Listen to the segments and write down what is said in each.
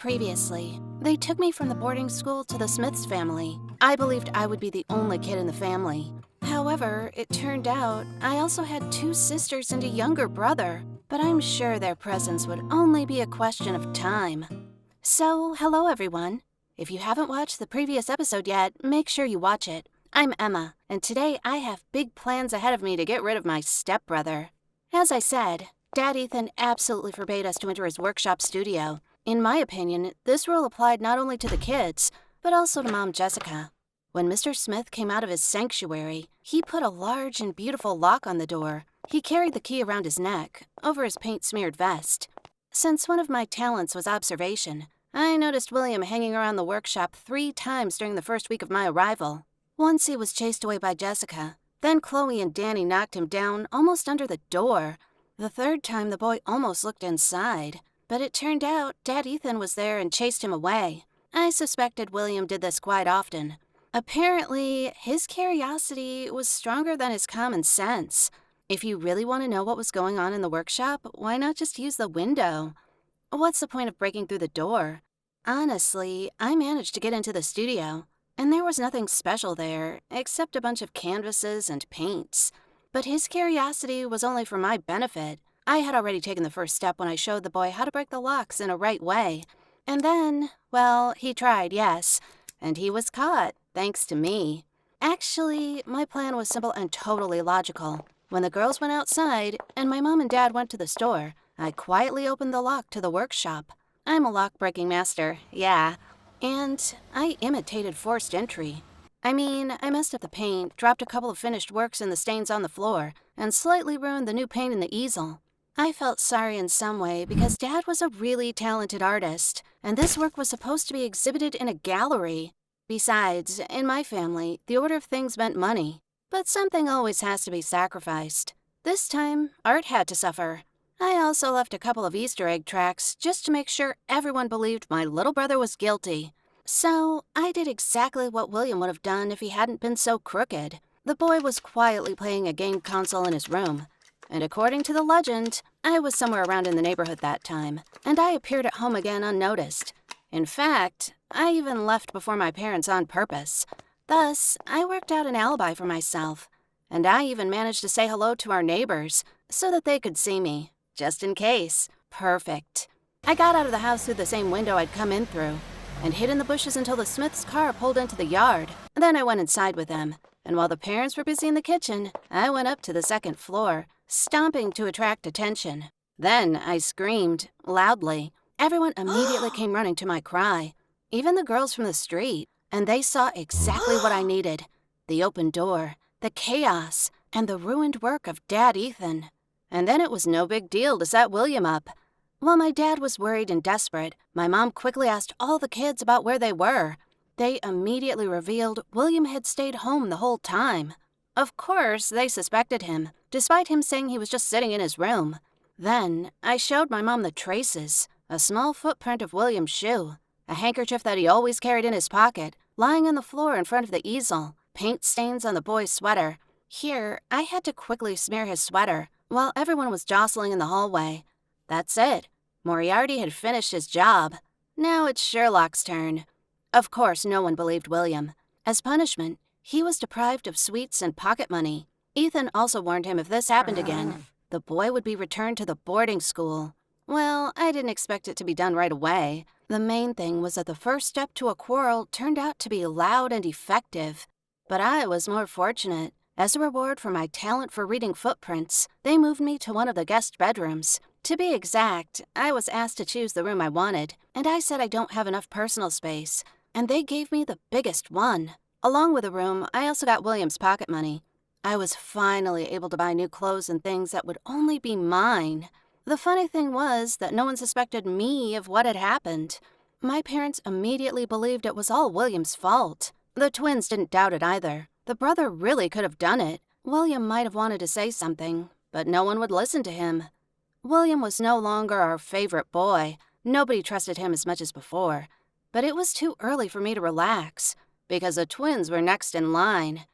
Previously, they took me from the boarding school to the Smiths family. I believed I would be the only kid in the family. However, it turned out I also had two sisters and a younger brother, but I'm sure their presence would only be a question of time. So, hello everyone. If you haven't watched the previous episode yet, make sure you watch it. I'm Emma, and today I have big plans ahead of me to get rid of my stepbrother. As I said, Dad Ethan absolutely forbade us to enter his workshop studio. In my opinion, this rule applied not only to the kids, but also to Mom Jessica. When Mr. Smith came out of his sanctuary, he put a large and beautiful lock on the door. He carried the key around his neck, over his paint-smeared vest. Since one of my talents was observation, I noticed William hanging around the workshop 3 times during the first week of my arrival. Once he was chased away by Jessica. Then Chloe and Danny knocked him down almost under the door. The 3rd time the boy almost looked inside. But it turned out Dad Ethan was there and chased him away. I suspected William did this quite often. Apparently, his curiosity was stronger than his common sense. If you really want to know what was going on in the workshop, why not just use the window? What's the point of breaking through the door? Honestly, I managed to get into the studio, and there was nothing special there, except a bunch of canvases and paints. But his curiosity was only for my benefit. I had already taken the first step when I showed the boy how to break the locks in a right way. And then, well, he tried, yes, and he was caught, thanks to me. Actually, my plan was simple and totally logical. When the girls went outside and my mom and dad went to the store, I quietly opened the lock to the workshop. I'm a lock-breaking master, yeah. And I imitated forced entry. I messed up the paint, dropped a couple of finished works in the stains on the floor, and slightly ruined the new paint in the easel. I felt sorry in some way because Dad was a really talented artist, and this work was supposed to be exhibited in a gallery. Besides, in my family, the order of things meant money. But something always has to be sacrificed. This time, art had to suffer. I also left a couple of Easter egg tracks just to make sure everyone believed my little brother was guilty. So, I did exactly what William would have done if he hadn't been so crooked. The boy was quietly playing a game console in his room. And according to the legend, I was somewhere around in the neighborhood that time, and I appeared at home again unnoticed. In fact, I even left before my parents on purpose. Thus, I worked out an alibi for myself. And I even managed to say hello to our neighbors, so that they could see me, just in case. Perfect. I got out of the house through the same window I'd come in through, and hid in the bushes until the Smith's car pulled into the yard. Then I went inside with them, and while the parents were busy in the kitchen, I went up to the 2nd floor, stomping to attract attention. Then I screamed, loudly. Everyone immediately came running to my cry, even the girls from the street, and they saw exactly what I needed. The open door, the chaos, and the ruined work of Dad Ethan. And then it was no big deal to set William up. While my dad was worried and desperate, my mom quickly asked all the kids about where they were. They immediately revealed William had stayed home the whole time. Of course, they suspected him, despite him saying he was just sitting in his room. Then, I showed my mom the traces, a small footprint of William's shoe, a handkerchief that he always carried in his pocket, lying on the floor in front of the easel, paint stains on the boy's sweater. Here, I had to quickly smear his sweater, while everyone was jostling in the hallway. That's it. Moriarty had finished his job. Now it's Sherlock's turn. Of course, no one believed William. As punishment, he was deprived of sweets and pocket money. Ethan also warned him if this happened again, the boy would be returned to the boarding school. Well, I didn't expect it to be done right away. The main thing was that the first step to a quarrel turned out to be loud and effective. But I was more fortunate. As a reward for my talent for reading footprints, they moved me to one of the guest bedrooms. To be exact, I was asked to choose the room I wanted, and I said I don't have enough personal space, and they gave me the biggest one. Along with the room, I also got William's pocket money. I was finally able to buy new clothes and things that would only be mine. The funny thing was that no one suspected me of what had happened. My parents immediately believed it was all William's fault. The twins didn't doubt it either. The brother really could have done it. William might have wanted to say something, but no one would listen to him. William was no longer our favorite boy. Nobody trusted him as much as before. But it was too early for me to relax, because the twins were next in line.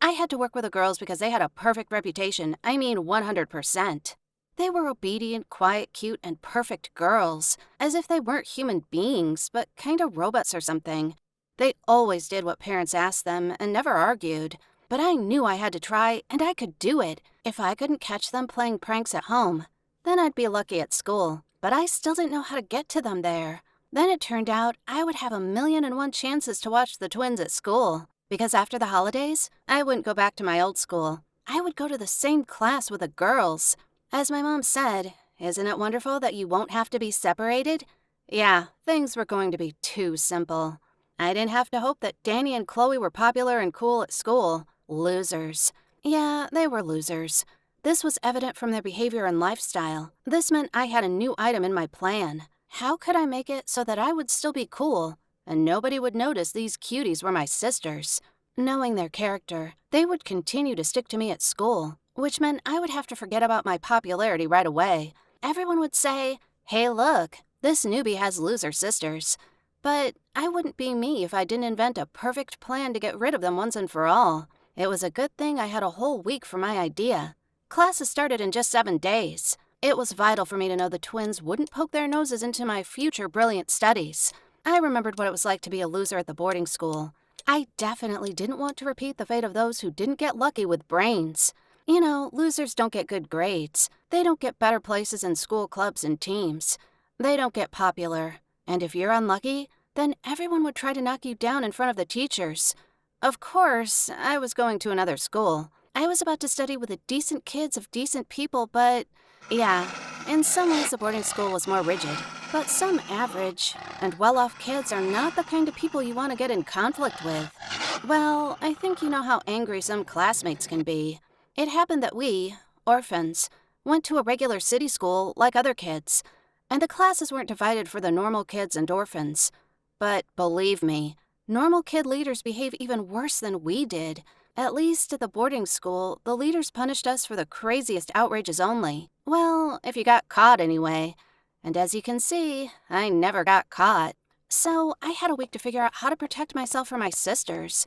I had to work with the girls because they had a perfect reputation, 100%. They were obedient, quiet, cute, and perfect girls, as if they weren't human beings, but kind of robots or something. They always did what parents asked them and never argued. But I knew I had to try, and I could do it. If I couldn't catch them playing pranks at home, then I'd be lucky at school. But I still didn't know how to get to them there. Then it turned out I would have 1,000,001 chances to watch the twins at school. Because after the holidays, I wouldn't go back to my old school. I would go to the same class with the girls. As my mom said, isn't it wonderful that you won't have to be separated? Yeah, things were going to be too simple. I didn't have to hope that Danny and Chloe were popular and cool at school. Losers. Yeah, they were losers. This was evident from their behavior and lifestyle. This meant I had a new item in my plan. How could I make it so that I would still be cool, and nobody would notice these cuties were my sisters? Knowing their character, they would continue to stick to me at school, which meant I would have to forget about my popularity right away. Everyone would say, "Hey, look, this newbie has loser sisters." But I wouldn't be me if I didn't invent a perfect plan to get rid of them once and for all. It was a good thing I had a whole week for my idea. Classes started in just 7 days. It was vital for me to know the twins wouldn't poke their noses into my future brilliant studies. I remembered what it was like to be a loser at the boarding school. I definitely didn't want to repeat the fate of those who didn't get lucky with brains. You know, losers don't get good grades. They don't get better places in school clubs and teams. They don't get popular. And if you're unlucky, then everyone would try to knock you down in front of the teachers. Of course, I was going to another school. I was about to study with the decent kids of decent people, but yeah, in some ways the boarding school was more rigid. But some average and well-off kids are not the kind of people you want to get in conflict with. Well, I think you know how angry some classmates can be. It happened that we, orphans, went to a regular city school like other kids, and the classes weren't divided for the normal kids and orphans. But believe me, normal kid leaders behave even worse than we did. At least at the boarding school, the leaders punished us for the craziest outrages only. Well, if you got caught anyway. And as you can see, I never got caught. So I had a week to figure out how to protect myself from my sisters.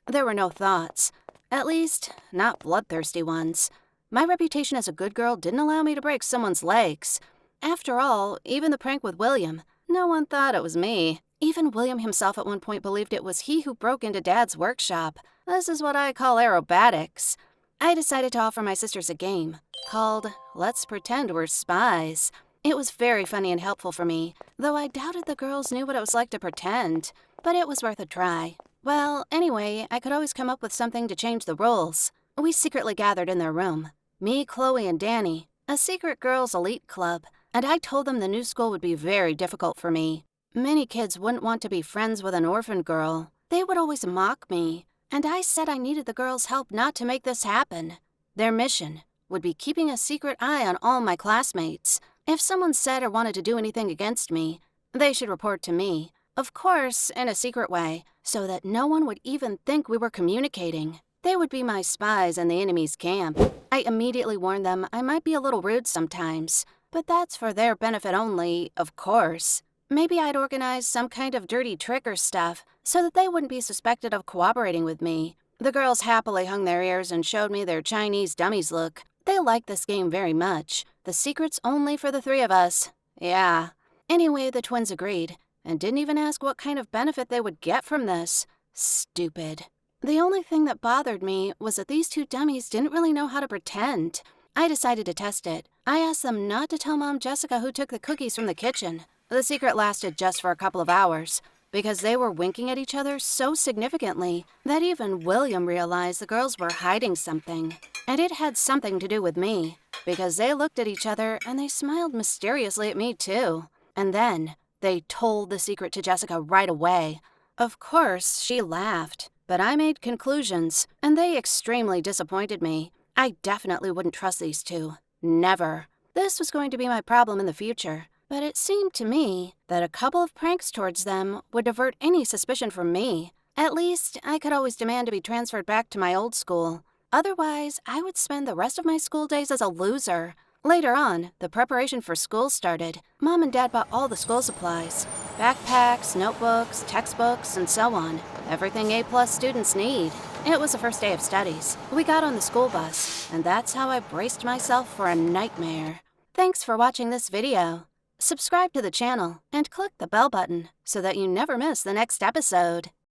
There were no thoughts. At least, not bloodthirsty ones. My reputation as a good girl didn't allow me to break someone's legs. After all, even the prank with William, no one thought it was me. Even William himself at one point believed it was he who broke into Dad's workshop. This is what I call aerobatics. I decided to offer my sisters a game called Let's Pretend We're Spies. It was very funny and helpful for me, though I doubted the girls knew what it was like to pretend. But it was worth a try. Well, anyway, I could always come up with something to change the rules. We secretly gathered in their room. Me, Chloe, and Danny, a secret girls' elite club, and I told them the new school would be very difficult for me. Many kids wouldn't want to be friends with an orphan girl. They would always mock me, and I said I needed the girls' help not to make this happen. Their mission would be keeping a secret eye on all my classmates. If someone said or wanted to do anything against me, they should report to me. Of course, in a secret way, so that no one would even think we were communicating. They would be my spies in the enemy's camp. I immediately warned them I might be a little rude sometimes, but that's for their benefit only, of course. Maybe I'd organize some kind of dirty trick or stuff so that they wouldn't be suspected of cooperating with me. The girls happily hung their ears and showed me their Chinese dummies look. They liked this game very much. The secret's only for the 3 of us. Yeah. Anyway, the twins agreed and didn't even ask what kind of benefit they would get from this. Stupid. The only thing that bothered me was that these 2 dummies didn't really know how to pretend. I decided to test it. I asked them not to tell Mom Jessica who took the cookies from the kitchen. The secret lasted just for a couple of hours, because they were winking at each other so significantly that even William realized the girls were hiding something. And it had something to do with me, because they looked at each other and they smiled mysteriously at me too. And then they told the secret to Jessica right away. Of course, she laughed, but I made conclusions, and they extremely disappointed me. I definitely wouldn't trust these 2. Never. This was going to be my problem in the future. But it seemed to me that a couple of pranks towards them would divert any suspicion from me. At least, I could always demand to be transferred back to my old school. Otherwise, I would spend the rest of my school days as a loser. Later on, the preparation for school started. Mom and Dad bought all the school supplies. Backpacks, notebooks, textbooks, and so on. Everything A+ students need. It was the first day of studies. We got on the school bus, and that's how I braced myself for a nightmare. Thanks for watching this video. Subscribe to the channel and click the bell button so that you never miss the next episode.